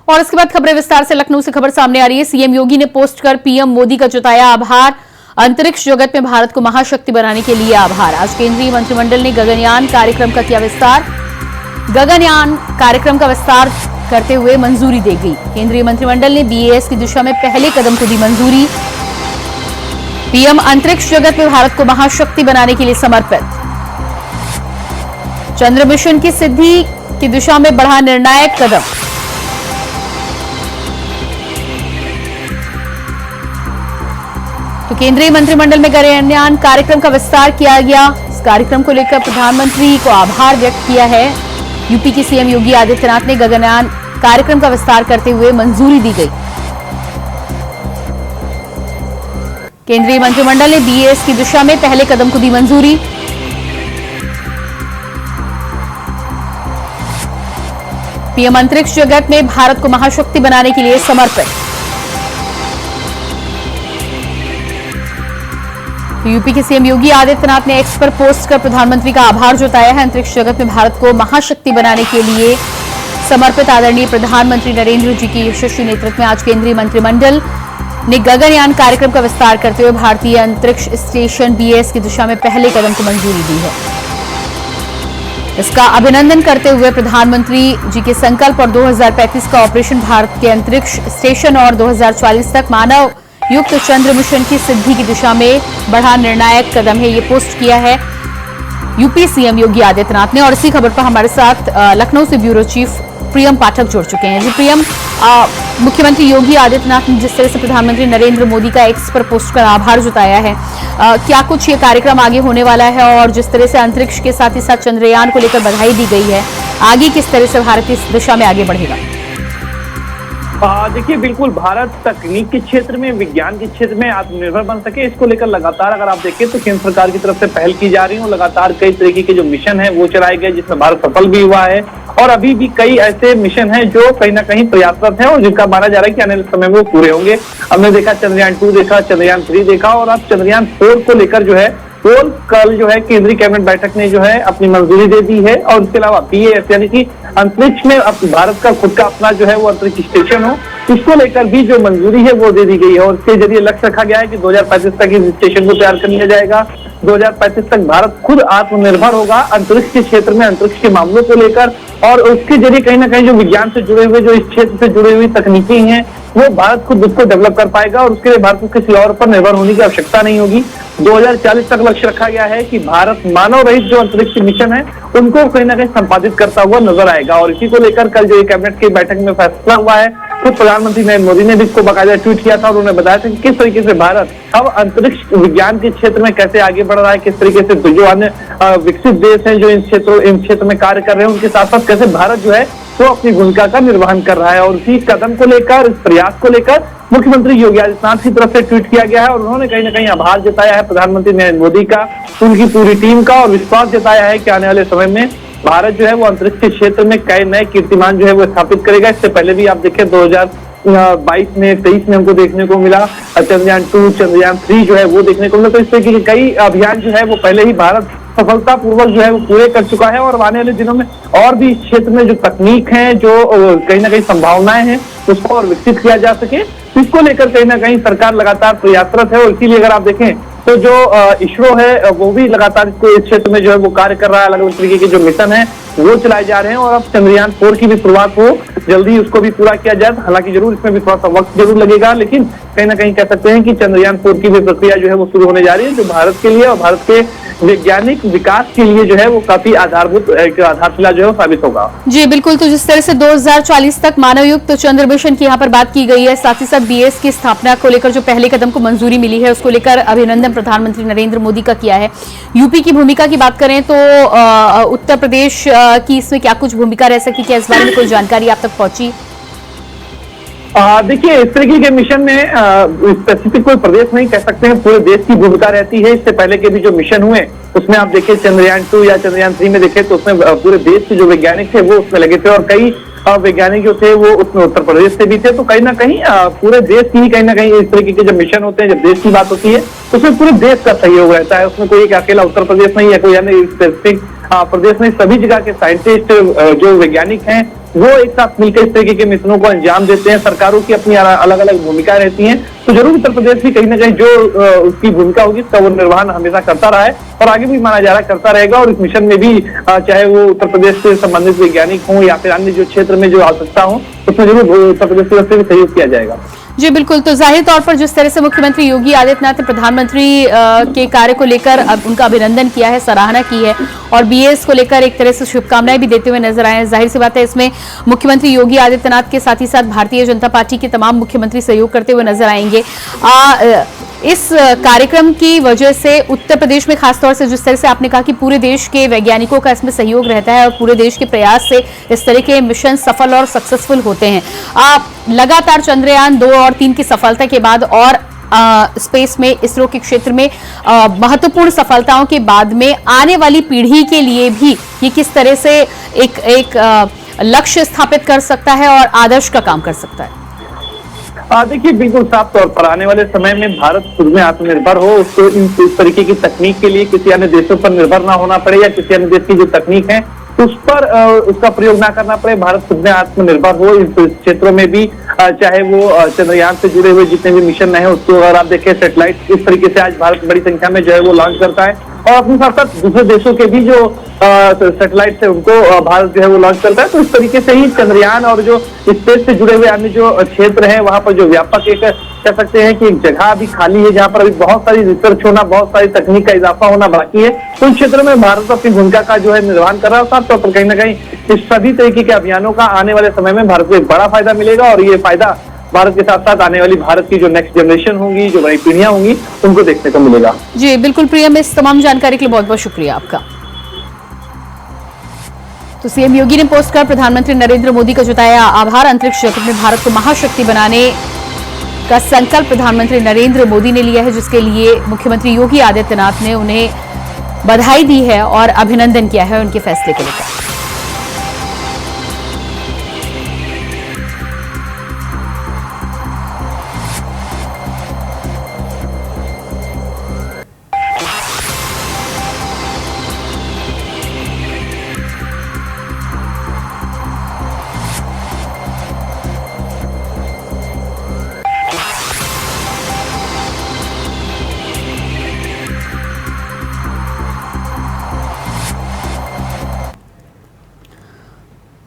और इसके बाद खबरें विस्तार से। लखनऊ से खबर सामने आ रही है। सीएम योगी ने पोस्ट कर पीएम मोदी का जताया आभार। अंतरिक्ष जगत में भारत को महाशक्ति बनाने के लिए आभार। आज केंद्रीय मंत्रिमंडल ने गगनयान कार्यक्रम का किया विस्तार। गगनयान कार्यक्रम का विस्तार करते हुए मंजूरी दे गई। केंद्रीय मंत्रिमंडल ने बीएस की दिशा में पहले कदम को दी मंजूरी। पीएम अंतरिक्ष जगत में भारत को महाशक्ति बनाने के लिए समर्पित। चंद्र मिशन की सिद्धि की दिशा में बढ़ा निर्णायक कदम। तो केंद्रीय मंत्रिमंडल में गगनयान कार्यक्रम का विस्तार किया गया। इस कार्यक्रम को लेकर प्रधानमंत्री को आभार व्यक्त किया है। यूपी के सीएम योगी आदित्यनाथ ने गगनयान कार्यक्रम का विस्तार करते हुए मंजूरी दी गई। केंद्रीय मंत्रिमंडल ने बीएस की दिशा में पहले कदम को दी मंजूरी। पीएम अंतरिक्ष जगत में भारत को महाशक्ति बनाने के लिए समर्पित। तो यूपी के सीएम योगी आदित्यनाथ ने एक्स पर पोस्ट कर प्रधानमंत्री का आभार जताया है। अंतरिक्ष जगत में भारत को महाशक्ति बनाने के लिए समर्पित आदरणीय प्रधानमंत्री नरेंद्र जी के यशस्वी नेतृत्व में आज केंद्रीय मंत्रिमंडल ने गगनयान कार्यक्रम का विस्तार करते हुए भारतीय अंतरिक्ष स्टेशन बीएस की दिशा में पहले कदम को मंजूरी दी है। इसका अभिनंदन करते हुए प्रधानमंत्री जी के संकल्प और 2035 का ऑपरेशन भारत के अंतरिक्ष स्टेशन और 2040 तक मानव युक्त चंद्र मिशन की सिद्धि की दिशा में बढ़ा निर्णायक कदम है। ये पोस्ट किया है यूपी सीएम योगी आदित्यनाथ ने। और इसी खबर पर हमारे साथ लखनऊ से ब्यूरो चीफ प्रियम पाठक जुड़ चुके हैं। जी प्रियम, मुख्यमंत्री योगी आदित्यनाथ ने जिस तरह से प्रधानमंत्री नरेंद्र मोदी का एक्स पर पोस्ट कर आभार जताया है, क्या कुछ ये कार्यक्रम आगे होने वाला है? और जिस तरह से अंतरिक्ष के साथ ही साथ चंद्रयान को लेकर बधाई दी गई है, आगे किस तरह से भारत इस दिशा में आगे बढ़ेगा? देखिए, बिल्कुल भारत तकनीक के क्षेत्र में, विज्ञान के क्षेत्र में आत्मनिर्भर बन सके, इसको लेकर लगातार अगर आप देखें तो केंद्र सरकार की तरफ से पहल की जा रही है। लगातार कई तरीके के जो मिशन है वो चलाए गए, जिसमें भारत सफल भी हुआ है। और अभी भी कई ऐसे मिशन हैं जो कहीं ना कहीं प्रयासरत हैं और जिनका माना जा रहा है कि आने वाले समय में वो पूरे होंगे। हमने देखा चंद्रयान 2 देखा, चंद्रयान 3 देखा और अब चंद्रयान 4 को लेकर जो है कल जो है केंद्रीय कैबिनेट बैठक ने जो है अपनी मंजूरी दे दी है। और इसके अलावा बीएस यानी कि अंतरिक्ष में भारत का खुद का अपना जो है वो अंतरिक्ष स्टेशन हो, इसको लेकर भी जो मंजूरी है वो दे दी गई है। और इसके जरिए लक्ष्य रखा गया है कि 2035 तक इस स्टेशन को तैयार कर लिया जाएगा। 2035 तक भारत खुद आत्मनिर्भर होगा अंतरिक्ष के क्षेत्र में, अंतरिक्ष के मामलों को लेकर। और उसके जरिए कहीं ना कहीं जो विज्ञान से जुड़े हुए, जो इस क्षेत्र से जुड़ी हुई तकनीकी हैं, वो भारत खुद उसको डेवलप कर पाएगा और उसके लिए भारत को किसी और पर निर्भर होने की आवश्यकता नहीं होगी। 2040 तक लक्ष्य रखा गया है कि भारत मानव रहित जो अंतरिक्ष मिशन है उनको कहीं ना कहीं संपादित करता हुआ नजर आएगा। और इसी को लेकर कल जो कैबिनेट की बैठक में फैसला हुआ है, खुद प्रधानमंत्री नरेंद्र मोदी ने भी इसको बाकायदा ट्वीट किया था और उन्होंने बताया था कि किस तरीके से भारत अब अंतरिक्ष विज्ञान के क्षेत्र में कैसे आगे बढ़ रहा है, किस तरीके से जो अन्य विकसित देश हैं जो इन क्षेत्र में कार्य कर रहे हैं, उनके साथ साथ कैसे भारत जो है वो अपनी भूमिका का निर्वहन कर रहा है। और इसी कदम को लेकर, इस प्रयास को लेकर मुख्यमंत्री योगी आदित्यनाथ की तरफ से ट्वीट किया गया है और उन्होंने कहीं ना कहीं आभार जताया है प्रधानमंत्री नरेंद्र मोदी का, उनकी पूरी टीम का, और विश्वास जताया है कि आने वाले समय में भारत जो है वो अंतरिक्ष के क्षेत्र में कई नए कीर्तिमान जो है वो स्थापित करेगा। इससे पहले भी आप देखें 2022 में, 23 में हमको देखने को मिला चंद्रयान 2, चंद्रयान 3 जो है वो देखने को मिला। तो इस तरीके के कई अभियान जो है वो पहले ही भारत सफलतापूर्वक जो है वो पूरे कर चुका है। और आने वाले दिनों में और भी इस क्षेत्र में जो तकनीक है, जो कहीं ना कहीं संभावनाएं हैं, उसको और विकसित किया जा सके, इसको लेकर कहीं ना कहीं सरकार लगातार प्रयासरत है। और इसीलिए अगर आप देखें तो जो इसरो है वो भी लगातार इस क्षेत्र में जो है वो कार्य कर रहा है। अलग अलग तरीके के जो मिशन है वो चलाए जा रहे हैं और अब चंद्रयान 4 की भी शुरुआत हो, जल्दी उसको भी पूरा किया जाए। हालांकि जरूर इसमें भी थोड़ा सा वक्त जरूर लगेगा, लेकिन कहीं ना कहीं कह सकते हैं कि चंद्रयान 4 की भी प्रक्रिया जो है वो शुरू होने जा रही है, जो भारत के लिए और भारत के वैज्ञानिक विकास के लिए जो है वो काफी आधारभूत एक आधारशिला जो है वो साबित होगा। जी बिल्कुल। तो जिस तरह से 2040 तक मानव युक्त चंद्र मिशन की यहाँ पर बात की गई है, साथ ही साथ बीएस की स्थापना को लेकर जो पहले कदम को मंजूरी मिली है, उसको लेकर अभिनंदन प्रधानमंत्री नरेंद्र मोदी का किया है। यूपी की भूमिका की बात करें तो उत्तर प्रदेश की इसमें क्या कुछ भूमिका रह सकती है? क्या इस बारे में कोई जानकारी आप तक पहुंची? देखिए, इस तरीके के मिशन में स्पेसिफिक कोई प्रदेश नहीं कह सकते हैं, पूरे देश की भूमिका रहती है। इससे पहले के भी जो मिशन हुए उसमें आप देखिए चंद्रयान 2 या चंद्रयान 3 में देखें तो उसमें पूरे देश के जो वैज्ञानिक थे वो उसमें लगे थे और कई वैज्ञानिक जो थे वो उसमें उत्तर प्रदेश से भी थे। तो कहीं ना कहीं पूरे देश की ही कहीं ना कहीं इस तरीके के जब मिशन होते हैं, जब देश की बात होती है तो उसमें पूरे देश का सहयोग रहता है। उसमें कोई एक अकेला उत्तर प्रदेश नहीं है, कोई अन्य स्पेसिफिक प्रदेश नहीं, सभी जगह के साइंटिस्ट जो वैज्ञानिक हैं वो एक साथ मिलकर इस तरीके के मिशनों को अंजाम देते हैं। सरकारों की अपनी अलग अलग भूमिकाएं रहती हैं, तो जरूर उत्तर प्रदेश भी कहीं ना कहीं जो उसकी भूमिका होगी उसका वो निर्वहन हमेशा करता रहा है और आगे भी माना जा रहा करता रहेगा। और इस मिशन में भी चाहे वो उत्तर प्रदेश से संबंधित वैज्ञानिक हों या फिर अन्य जो क्षेत्र में जो आवश्यकता हो, उसमें जरूर उत्तर प्रदेश की तरफ से भी सहयोग किया जाएगा। जी बिल्कुल। तो जाहिर तौर पर जिस तरह से मुख्यमंत्री योगी आदित्यनाथ ने प्रधानमंत्री के कार्य को लेकर उनका अभिनंदन किया है, सराहना की है और बीएस को लेकर एक तरह से शुभकामनाएं भी देते हुए नजर आए हैं। जाहिर सी बात है इसमें मुख्यमंत्री योगी आदित्यनाथ के साथ ही साथ भारतीय जनता पार्टी के तमाम मुख्यमंत्री सहयोग करते हुए नजर आएंगे। इस कार्यक्रम की वजह से उत्तर प्रदेश में खासतौर से जिस तरह से आपने कहा कि पूरे देश के वैज्ञानिकों का इसमें सहयोग रहता है और पूरे देश के प्रयास से इस तरह के मिशन सफल और सक्सेसफुल होते हैं। लगातार चंद्रयान 2 और 3 की सफलता के बाद और स्पेस में इसरो के क्षेत्र में महत्वपूर्ण सफलताओं के बाद में आने वाली पीढ़ी के लिए भी ये किस तरह से एक लक्ष्य स्थापित कर सकता है और आदर्श का काम कर सकता है? देखिए, बिल्कुल साफ तौर पर आने वाले समय में भारत खुद में आत्मनिर्भर हो, उसको इस तरीके की तकनीक के लिए किसी अन्य देशों पर निर्भर ना होना पड़े या किसी अन्य देश की जो तकनीक है उस पर उसका प्रयोग ना करना पड़े। भारत खुद में आत्मनिर्भर हो इस क्षेत्रों में भी, चाहे वो चंद्रयान से जुड़े हुए जितने भी मिशन है उसको अगर आप देखें, सैटेलाइट इस तरीके से आज भारत बड़ी संख्या में जो है वो लॉन्च करता है और अपने साथ साथ दूसरे देशों के भी जो सैटेलाइट है उनको भारत जो है वो लॉन्च करता है। तो इस तरीके से ही चंद्रयान और जो स्पेस से जुड़े हुए अन्य जो क्षेत्र है वहां पर जो व्यापक एक कह सकते हैं कि एक जगह अभी खाली है जहां पर अभी बहुत सारी रिसर्च होना, बहुत सारी तकनीक का इजाफा होना बाकी है। उन क्षेत्रों में भारत अपनी भूमिका का जो है निर्वहन कर रहा है। साफ तौर पर कहीं ना कहीं इस सभी तरीके के अभियानों का आने वाले समय में भारत को एक बड़ा फायदा मिलेगा और ये फायदा भारत के साथ साथ आने वाली भारत की जो नेक्स्ट जनरेशन होंगी, जो नई पीढ़ियां होंगी, उनको देखने को मिलेगा। जी बिल्कुल प्रियम, इस तमाम जानकारी के लिए बहुत बहुत शुक्रिया आपका। तो सीएम योगी ने पोस्ट कर प्रधानमंत्री नरेंद्र मोदी का जताया आभार। अंतरिक्ष जगत में भारत को महाशक्ति बनाने का संकल्प प्रधानमंत्री नरेंद्र मोदी ने लिया है, जिसके लिए मुख्यमंत्री योगी आदित्यनाथ ने उन्हें बधाई दी है और अभिनंदन किया है उनके फैसले को लेकर।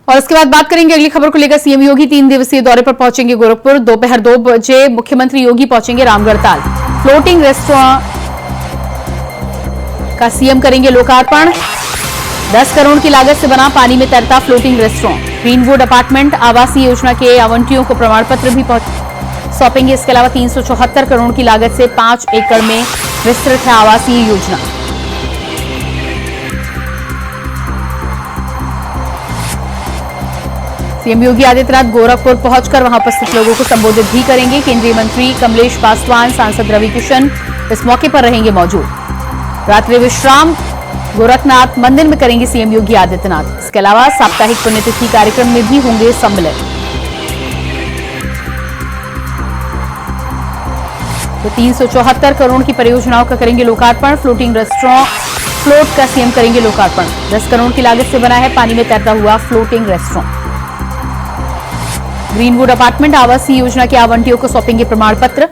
और इसके बाद बात करेंगे अगली खबर को लेकर। सीएम योगी 3 दिवसीय दौरे पर पहुंचेंगे गोरखपुर। दोपहर 2 बजे मुख्यमंत्री योगी पहुंचेंगे रामगढ़ताल। फ्लोटिंग रेस्टोरेंट का सीएम करेंगे लोकार्पण। 10 करोड़ की लागत से बना पानी में तैरता फ्लोटिंग रेस्टोरेंट। ग्रीनवुड अपार्टमेंट आवासीय योजना के आवंटियों को प्रमाण पत्र भी सौंपेंगे। इसके अलावा 374 करोड़ की लागत से 5 एकड़ में विस्तृत है आवासीय योजना। सीएम योगी आदित्यनाथ गोरखपुर पहुंचकर वहां उपस्थित लोगों को संबोधित भी करेंगे। केंद्रीय मंत्री कमलेश पासवान, सांसद रवि किशन इस मौके पर रहेंगे मौजूद। रात्रि विश्राम गोरखनाथ मंदिर में करेंगे सीएम योगी आदित्यनाथ। इसके अलावा साप्ताहिक पुण्यतिथि कार्यक्रम में भी होंगे सम्मिलित। तो 374 करोड़ की परियोजनाओं का करेंगे लोकार्पण। फ्लोटिंग रेस्टोरेंट फ्लोट का सीएम करेंगे लोकार्पण। 10 करोड़ की लागत से बना है पानी में तैरता हुआ फ्लोटिंग रेस्टोरेंट। ग्रीनवुड अपार्टमेंट आवासीय योजना के आवंटियों को सौंपेंगे प्रमाण पत्र।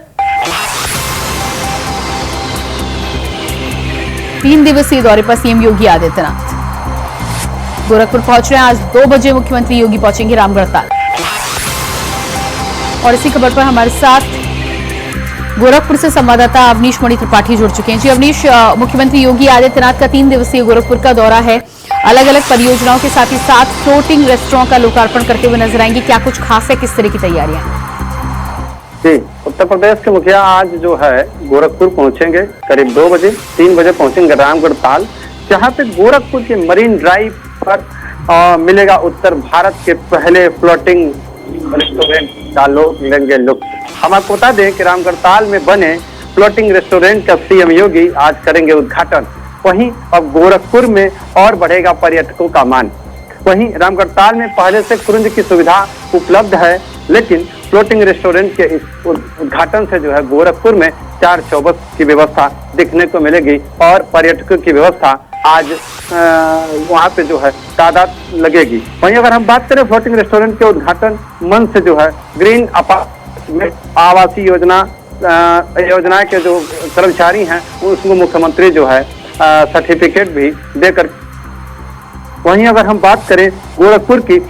3 दिवसीय दौरे पर सीएम योगी आदित्यनाथ गोरखपुर पहुंच रहे हैं। आज 2 बजे मुख्यमंत्री योगी पहुंचेंगे रामगढ़ताल। और इसी खबर पर हमारे साथ गोरखपुर से संवाददाता अवनीश मणि त्रिपाठी जुड़ चुके हैं। जी अवनीश, मुख्यमंत्री योगी आदित्यनाथ का 3 दिवसीय गोरखपुर का दौरा है। अलग अलग परियोजनाओं के साथ ही साथ फ्लोटिंग रेस्टोरेंट का लोकार्पण करते हुए नजर आएंगे। क्या कुछ खास है, किस तरह की तैयारियां? जी, उत्तर प्रदेश के मुखिया आज जो है गोरखपुर पहुंचेंगे करीब 2 बजे। 3 बजे पहुंचेंगे रामगढ़ताल, जहां पे गोरखपुर के मरीन ड्राइव पर मिलेगा उत्तर भारत के पहले फ्लोटिंग रेस्टोरेंट का लेंगे लुत्फ। हम आपको बता दें कि रामगढ़ताल में बने फ्लोटिंग रेस्टोरेंट का सीएम योगी आज करेंगे उद्घाटन। वहीं अब गोरखपुर में और बढ़ेगा पर्यटकों का मान। वहीं रामगढ़ताल में पहले से क्रूज की सुविधा उपलब्ध है, लेकिन फ्लोटिंग रेस्टोरेंट के इस उद्घाटन से जो है गोरखपुर में 4 चौबस की व्यवस्था देखने को मिलेगी और पर्यटकों की व्यवस्था आज वहां पे जो है तादाद लगेगी। वहीं अगर हम बात करें फ्लोटिंग रेस्टोरेंट के उद्घाटन मन से जो है ग्रीन अपार्टमेंट आवासीय योजना के जो कर्मचारी हैं उसको मुख्यमंत्री जो है सर्टिफिकेट भी देकर। वहीं अगर हम बात करें गोरखपुर की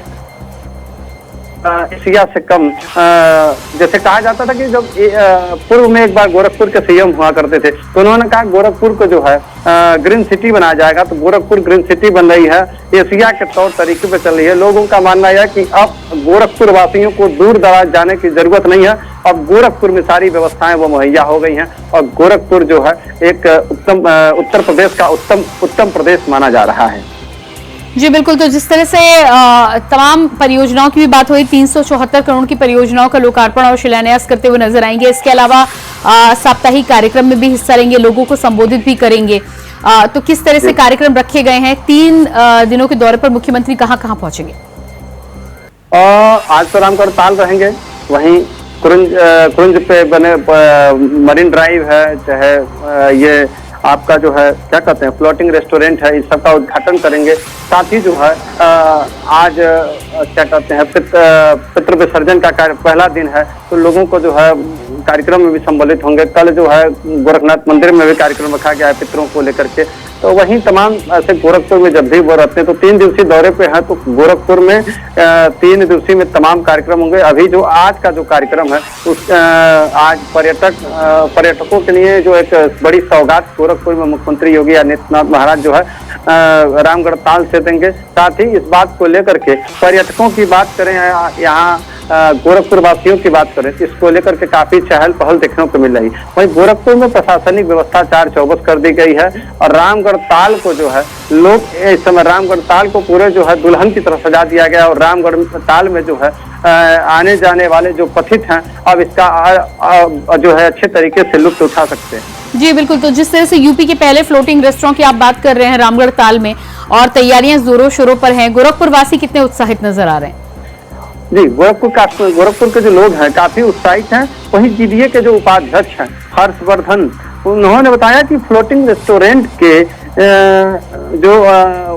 एशिया से कम, जैसे कहा जाता था कि जब पूर्व में एक बार गोरखपुर के सीएम हुआ करते थे तो उन्होंने कहा गोरखपुर को जो है ग्रीन सिटी बनाया जाएगा। तो गोरखपुर ग्रीन सिटी बन रही है, एशिया के तौर तरीके पे चल रही है। लोगों का मानना है कि अब गोरखपुर वासियों को दूर दराज जाने की जरूरत नहीं है, अब गोरखपुर में सारी व्यवस्थाएं वो मुहैया हो गई हैं और गोरखपुर जो है एक उत्तर प्रदेश का उत्तम प्रदेश माना जा रहा है। जी बिल्कुल, तो जिस तरह से तमाम परियोजनाओं की भी बात हुई, 374 करोड़ की परियोजनाओं का लोकार्पण और शिलान्यास करते हुए नजर आएंगे। इसके अलावा साप्ताहिक कार्यक्रम में भी हिस्सा लेंगे, लोगों को संबोधित भी करेंगे। तो किस तरह से कार्यक्रम रखे गए हैं? 3 दिनों के दौरे पर मुख्यमंत्री कहां पहुंचेंगे? आज तो रामगढ़ ताल रहेंगे, वहीं कुरुंज पे बने मरीन ड्राइव है, चाहे ये आपका जो है क्या कहते हैं फ्लोटिंग रेस्टोरेंट है, इस सब का उद्घाटन करेंगे। साथ ही जो है आज क्या कहते हैं पितृ विसर्जन का पहला दिन है तो लोगों को जो है कार्यक्रम में भी सम्मिलित होंगे। कल जो है गोरखनाथ मंदिर में भी कार्यक्रम रखा गया है पितरों को लेकर के। तो वहीं तमाम ऐसे गोरखपुर में जब भी वो रहते हैं तो 3 दिवसीय दौरे पे हैं तो गोरखपुर में 3 दिवसीय में तमाम कार्यक्रम होंगे। अभी जो आज का जो कार्यक्रम है उस आज पर्यटकों के लिए जो एक बड़ी सौगात गोरखपुर में मुख्यमंत्री योगी आदित्यनाथ महाराज जो है रामगढ़ ताल से देंगे। साथ ही इस बात को लेकर के पर्यटकों की बात करें, यहाँ गोरखपुर वासियों की बात करें, इसको लेकर के काफी चहल पहल देखने को मिल रही। वहीं गोरखपुर में प्रशासनिक व्यवस्था 4-4 कर दी गई है और रामगढ़ ताल को जो है लोग इस समय रामगढ़ ताल को पूरे जो है दुल्हन की तरह सजा दिया गया और रामगढ़ ताल में जो है आने जाने वाले जो पथित हैं अब इसका जो है अच्छे तरीके से लुत्फ उठा सकते हैं। जी बिल्कुल, तो जिस तरह से यूपी के पहले फ्लोटिंग रेस्टोरेंट की आप बात कर रहे हैं रामगढ़ ताल में और तैयारियां जोरों शोरों पर हैं, गोरखपुर वासी कितने उत्साहित नजर आ रहे हैं? जी गोरखपुर के जो लोग हैं काफी उत्साहित हैं। वहीं जीडीए के जो उपाध्यक्ष हैं हर्षवर्धन, उन्होंने बताया कि फ्लोटिंग रेस्टोरेंट के जो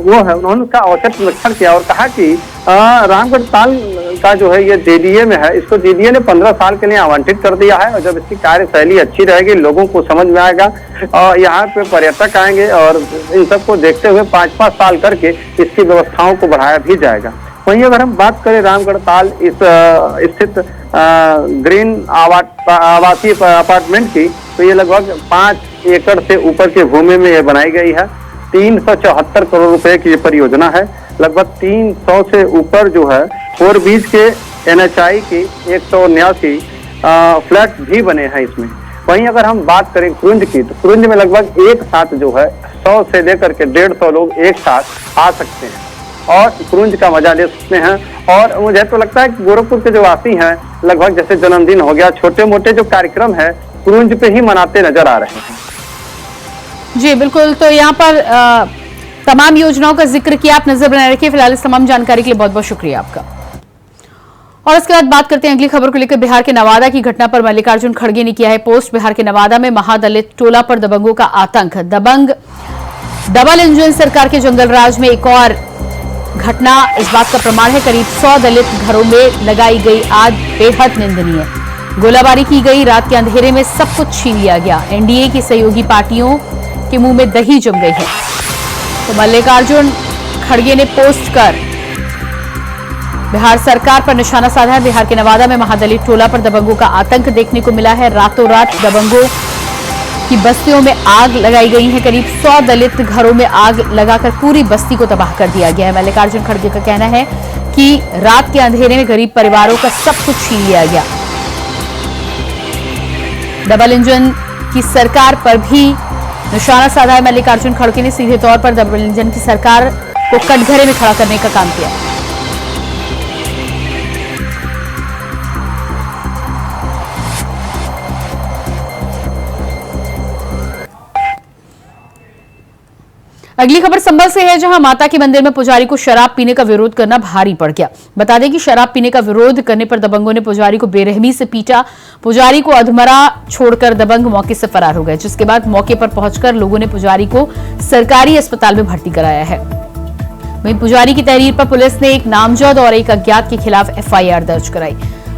वो है उन्होंने उसका औचक निरीक्षण किया और कहा कि रामगढ़ ताल का जो है ये जेडीए में है, इसको जेडीए ने 15 साल के लिए आवंटित कर दिया है और जब इसकी कार्यशैली अच्छी रहेगी लोगों को समझ में आएगा और यहाँ पे पर्यटक आएंगे और इन सबको देखते हुए 5-5 साल करके इसकी व्यवस्थाओं को बढ़ाया भी जाएगा। वहीं अगर हम बात करें रामगढ़ ताल स्थित ग्रीन आवासीय अपार्टमेंट की तो ये लगभग 5 एकड़ से ऊपर की भूमि में ये बनाई गई है। 374 करोड़ रुपए की ये परियोजना है। लगभग 300 से ऊपर जो है 4 बीच के NHI की 179 फ्लैट भी बने हैं इसमें। वहीं अगर हम बात करें कुरुंज की तो कुरुंज में लगभग एक साथ जो है 100 से लेकर के 150 लोग एक साथ आ सकते हैं और कुरुंज का मजा ले सकते हैं। और मुझे तो लगता है कि गोरखपुर के जो वासी हैं लगभग जैसे जन्मदिन हो गया, छोटे मोटे जो कार्यक्रम है कुरुंज पे ही मनाते नजर आ रहे हैं। जी बिल्कुल, तो यहाँ पर तमाम योजनाओं का जिक्र किया, आप नजर बनाए रखिए। फिलहाल इस तमाम जानकारी के लिए बहुत बहुत शुक्रिया आपका। और इसके बाद बात करते हैं अगली खबर को लेकर। बिहार के नवादा की घटना पर मल्लिकार्जुन खड़गे ने किया है पोस्ट। बिहार के नवादा में महादलित टोला पर दबंगों का आतंक। दबंग डबल इंजन सरकार के जंगल राज में एक और घटना इस बात का प्रमाण है। करीब 100 दलित घरों में लगाई गई आग बेहद निंदनीय। गोलाबारी की गई, रात के अंधेरे में सब कुछ छीन लिया गया। एनडीए की सहयोगी पार्टियों के मुंह में दही जम गई है। तो मल्लिकार्जुन खड़गे ने पोस्ट कर बिहार सरकार पर निशाना साधा है। बिहार के नवादा में महादलित टोला पर दबंगों का आतंक देखने को मिला है। रातों रात दबंगों की बस्तियों में आग लगाई गई है। करीब 100 दलित घरों में आग लगाकर पूरी बस्ती को तबाह कर दिया गया है। मल्लिकार्जुन खड़गे का कहना है कि रात के अंधेरे में गरीब परिवारों का सब कुछ छीन लिया गया। डबल इंजन की सरकार पर भी निशाना साधा है। मल्लिकार्जुन खड़गे ने सीधे तौर पर डबल इंजन की सरकार को कटघरे में खड़ा करने का काम किया। अगली खबर संभल से है, जहां माता के मंदिर में पुजारी को शराब पीने का विरोध करना भारी पड़ गया। बता दें कि शराब पीने का विरोध करने पर दबंगों ने पुजारी को बेरहमी से पीटा। पुजारी को अधमरा छोड़कर दबंग मौके से फरार हो गए, जिसके बाद मौके पर पहुंचकर लोगों ने पुजारी को सरकारी अस्पताल में भर्ती कराया है। वहीं पुजारी की तहरीर पर पुलिस ने एक नामजद और एक अज्ञात के खिलाफ एफआईआर दर्ज कराई।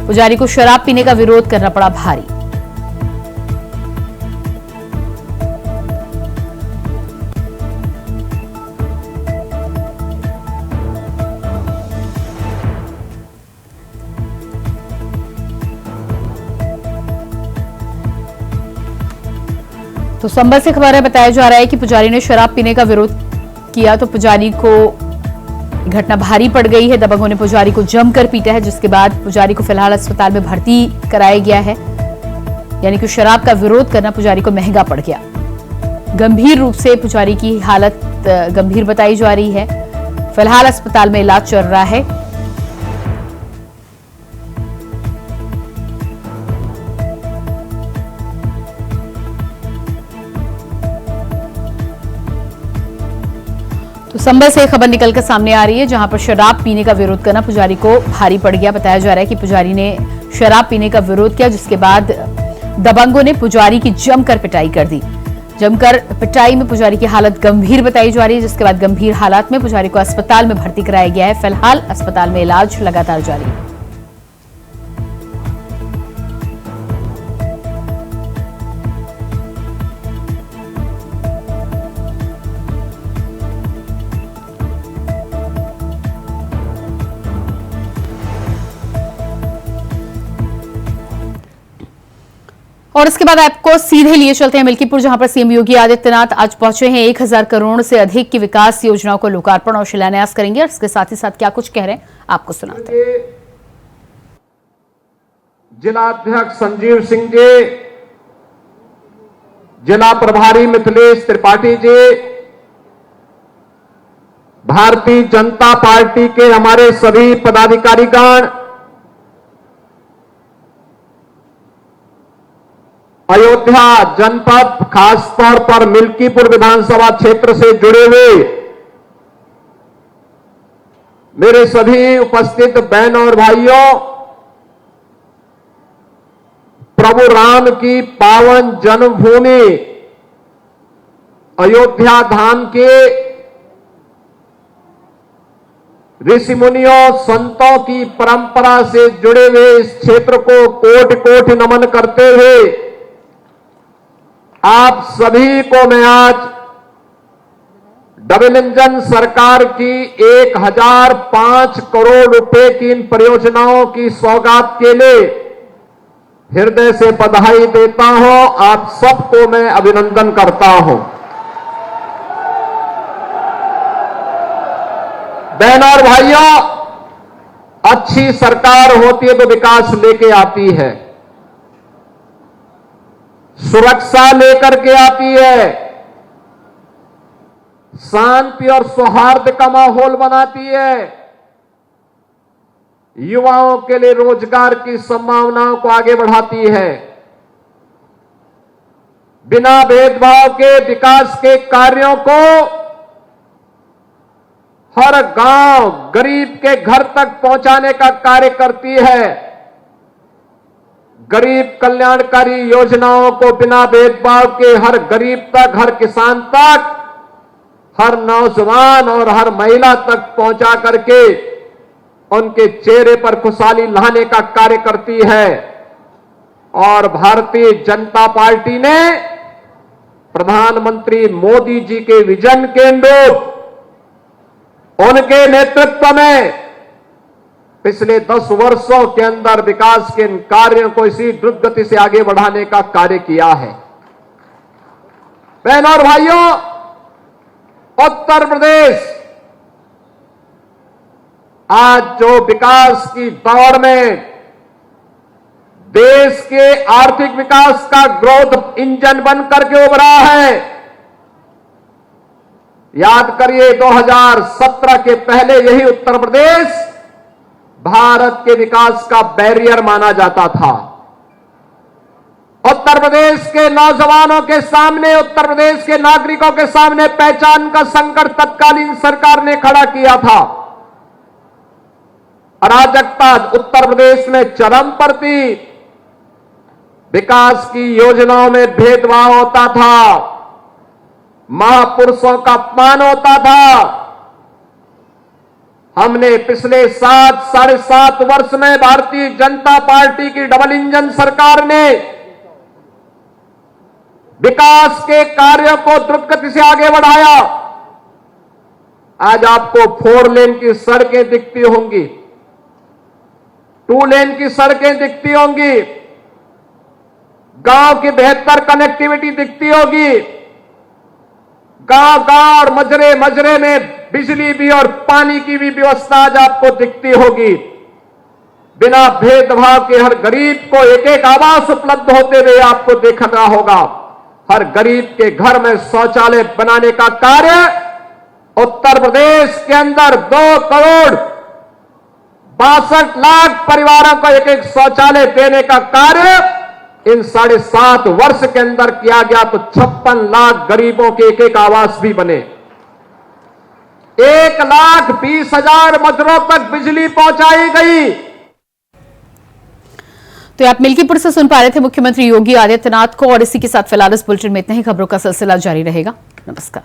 पुजारी को शराब पीने का विरोध करना पड़ा भारी। तो संभल से खबर है, बताया जा रहा है कि पुजारी ने शराब पीने का विरोध किया तो पुजारी को घटना भारी पड़ गई है। दबंगों ने पुजारी को जमकर पीटा है, जिसके बाद पुजारी को फिलहाल अस्पताल में भर्ती कराया गया है। यानी कि शराब का विरोध करना पुजारी को महंगा पड़ गया। गंभीर रूप से पुजारी की हालत गंभीर बताई जा रही है। फिलहाल अस्पताल में इलाज चल रहा है। तो संभल से खबर निकलकर सामने आ रही है, जहां पर शराब पीने का विरोध करना पुजारी को भारी पड़ गया। बताया जा रहा है कि पुजारी ने शराब पीने का विरोध किया, जिसके बाद दबंगों ने पुजारी की जमकर पिटाई कर दी। जमकर पिटाई में पुजारी की हालत गंभीर बताई जा रही है, जिसके बाद गंभीर हालात में पुजारी को अस्पताल में भर्ती कराया गया है। फिलहाल अस्पताल में इलाज लगातार जारी है। और इसके बाद आपको सीधे लिए चलते हैं मिल्कीपुर, जहां पर सीएम योगी आदित्यनाथ आज पहुंचे हैं। 1000 करोड़ से अधिक की विकास योजनाओं को लोकार्पण और शिलान्यास करेंगे। और इसके साथ ही साथ क्या कुछ कह रहे हैं आपको सुनाते हैं। जिलाध्यक्ष संजीव सिंह जी, जिला प्रभारी मिथिलेश त्रिपाठी जी, भारतीय जनता पार्टी के हमारे सभी पदाधिकारीगण, अयोध्या जनपद खासतौर पर मिल्कीपुर विधानसभा क्षेत्र से जुड़े हुए मेरे सभी उपस्थित बहन और भाइयों, प्रभु राम की पावन जन्मभूमि अयोध्या धाम के ऋषि मुनियों संतों की परंपरा से जुड़े हुए इस क्षेत्र को कोटि कोटि नमन करते हुए आप सभी को मैं आज डबल इंजन सरकार की 1005 करोड़ रुपए की इन परियोजनाओं की सौगात के लिए हृदय से बधाई देता हूं। आप सबको मैं अभिनंदन करता हूं। बहन और भाइयों, अच्छी सरकार होती है तो विकास लेके आती है, सुरक्षा लेकर के आती है, शांति और सौहार्द का माहौल बनाती है, युवाओं के लिए रोजगार की संभावनाओं को आगे बढ़ाती है, बिना भेदभाव के विकास के कार्यों को हर गांव गरीब के घर तक पहुंचाने का कार्य करती है। गरीब कल्याणकारी योजनाओं को बिना भेदभाव के हर गरीब तक, हर किसान तक, हर नौजवान और हर महिला तक पहुंचा करके उनके चेहरे पर खुशहाली लाने का कार्य करती है। और भारतीय जनता पार्टी ने प्रधानमंत्री मोदी जी के विजन के अनुरूप उनके नेतृत्व में पिछले 10 वर्षों के अंदर विकास के इन कार्यों को इसी द्रुत गति से आगे बढ़ाने का कार्य किया है। बहनों और भाइयों, उत्तर प्रदेश आज जो विकास की दौड़ में देश के आर्थिक विकास का ग्रोथ इंजन बन करके उभरा है। याद करिए 2017 के पहले यही उत्तर प्रदेश भारत के विकास का बैरियर माना जाता था। उत्तर प्रदेश के नौजवानों के सामने, उत्तर प्रदेश के नागरिकों के सामने पहचान का संकट तत्कालीन सरकार ने खड़ा किया था। अराजकता उत्तर प्रदेश में चरम पर थी, विकास की योजनाओं में भेदभाव होता था, महापुरुषों का अपमान होता था, हमने पिछले 7-7.5 वर्ष में भारतीय जनता पार्टी की डबल इंजन सरकार ने विकास के कार्यों को द्रुत गति से आगे बढ़ाया। आज आपको 4 लेन की सड़कें दिखती होंगी, 2 लेन की सड़कें दिखती होंगी, गांव की बेहतर कनेक्टिविटी दिखती होगी, गांव-गांव और मजरे में बिजली भी और पानी की भी व्यवस्था आज आपको दिखती होगी। बिना भेदभाव के हर गरीब को एक आवास उपलब्ध होते हुए आपको देखना होगा। हर गरीब के घर में शौचालय बनाने का कार्य उत्तर प्रदेश के अंदर 2 करोड़ 62 लाख परिवारों को एक शौचालय देने का कार्य इन 7.5 वर्ष के अंदर किया गया, तो 56 लाख गरीबों के एक आवास भी बने। 1,20,000 मजरों तक बिजली पहुंचाई गई। तो आप मिल्कीपुर से सुन पा रहे थे मुख्यमंत्री योगी आदित्यनाथ को, और इसी के साथ फिलहाल इस बुलेटिन में इतना ही। खबरों का सिलसिला जारी रहेगा। नमस्कार।